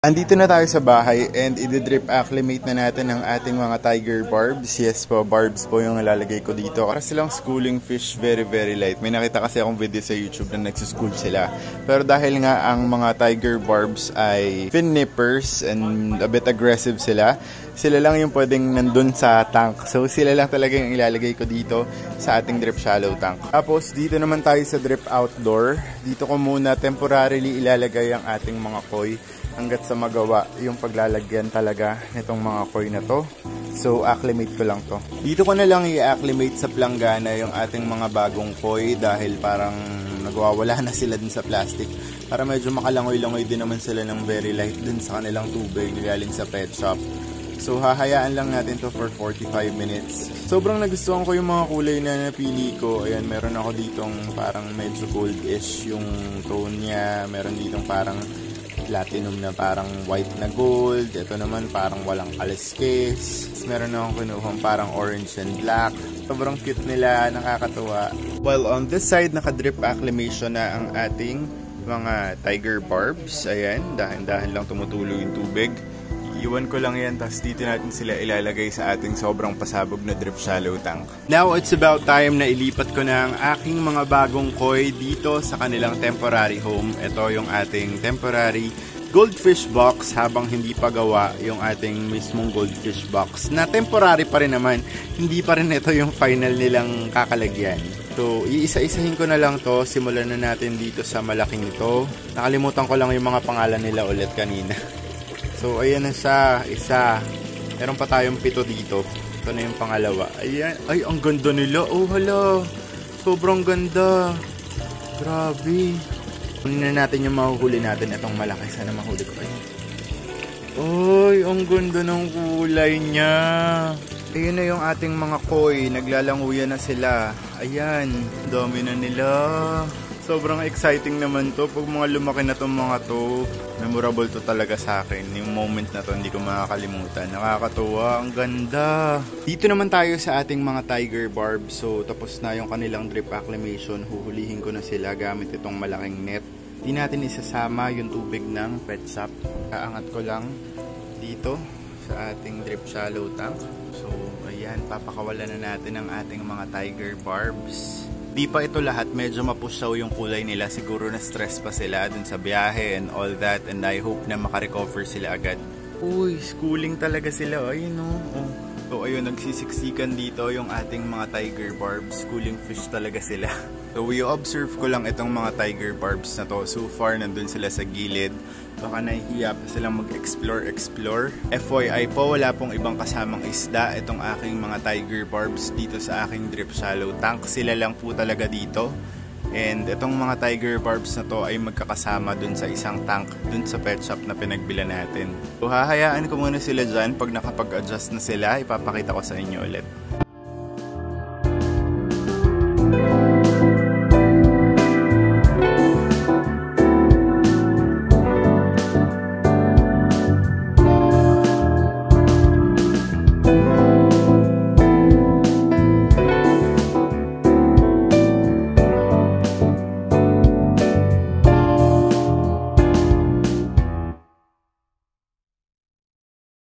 Andito na tayo sa bahay and i-drip acclimate na natin ang ating mga tiger barbs. Yes po, barbs po yung nalalagay ko dito. Kasi silang schooling fish, very light. May nakita kasi akong video sa YouTube na nagsuschool sila. Pero dahil nga ang mga tiger barbs ay fin nippers and a bit aggressive sila, sila lang yung pwedeng nandun sa tank. So sila lang talaga yung ilalagay ko dito sa ating drip shallow tank. Tapos dito naman tayo sa drip outdoor. Dito ko muna temporarily ilalagay ang ating mga koi hanggat sa magawa yung paglalagyan talaga nitong mga koi na to. So acclimate ko lang to. Dito ko na lang i-acclimate sa planggana yung ating mga bagong koi dahil parang nagwawala na sila din sa plastic. Para medyo makalangoy-langoy din naman sila ng very light din sa kanilang tubig galing sa pet shop. So hahayaan lang natin to for 45 minutes. Sobrang nagustuhan ko yung mga kulay na napili ko. Ayan, meron ako ditong parang medyo goldish yung tone niya. Meron ditong parang platinum na parang white na gold. Ito naman parang walang kaliskis. Meron akong kinuhang parang orange and black. Sobrang cute nila, nakakatuwa. While on this side, naka-drip acclimation na ang ating mga tiger barbs. Ayan, dahan-dahan lang tumutulo yung tubig. Iwan ko lang yan, tapos dito natin sila ilalagay sa ating sobrang pasabog na drip shallow tank. Now, it's about time na ilipat ko na ang aking mga bagong koi dito sa kanilang temporary home. Ito yung ating temporary goldfish box habang hindi pa gawa yung ating mismong goldfish box. Na temporary pa rin naman, hindi pa rin ito yung final nilang kakalagyan. So, iisa-isahin ko na lang to. Simulan na natin dito sa malaking ito. Nakalimutan ko lang yung mga pangalan nila ulit kanina. So, ayan na siya. Isa. Meron pa tayong 7 dito. Ito na yung pangalawa. Ayan. Ay, ang ganda nila. Oh, hala. Sobrang ganda. Grabe. Kunin na natin yung mahuhuli natin. Itong malaki. Sana mahuli ko. Ay, ang ganda ng kulay niya. Ayan na yung ating mga koi. Naglalanguyan na sila. Ayan. Dami na nila. Sobrang exciting naman to. Pag mga lumaki na tong mga to, memorable to talaga sa akin. Yung moment na to, hindi ko makakalimutan. Nakakatuwa, ang ganda. Dito naman tayo sa ating mga tiger barbs. So, tapos na yung kanilang drip acclimation. Huhulihin ko na sila gamit itong malaking net. Di natin isasama yung tubig ng pet shop. Kaangat ko lang dito sa ating drip shallow tank. So, ayan, papakawalan na natin ang ating mga tiger barbs. Di pa ito lahat, medyo mapusyaw yung kulay nila. Siguro na stress pa sila dun sa biyahe and all that. And I hope na makarecover sila agad. Uy, schooling talaga sila. Ayun o. So ayun, nagsisiksikan dito yung ating mga tiger barbs. Schooling fish talaga sila. So we observe ko lang itong mga tiger barbs na to. So far, nandun sila sa gilid. Baka nahihiya pa silang mag-explore. FYI po, wala pong ibang kasamang isda itong aking mga tiger barbs dito sa aking drip shallow tank. Sila lang po talaga dito. And itong mga tiger barbs na to ay magkakasama dun sa isang tank dun sa pet shop na pinagbila natin. So hahayaan ko muna sila dyan. Pag nakapag-adjust na sila, ipapakita ko sa inyo ulit.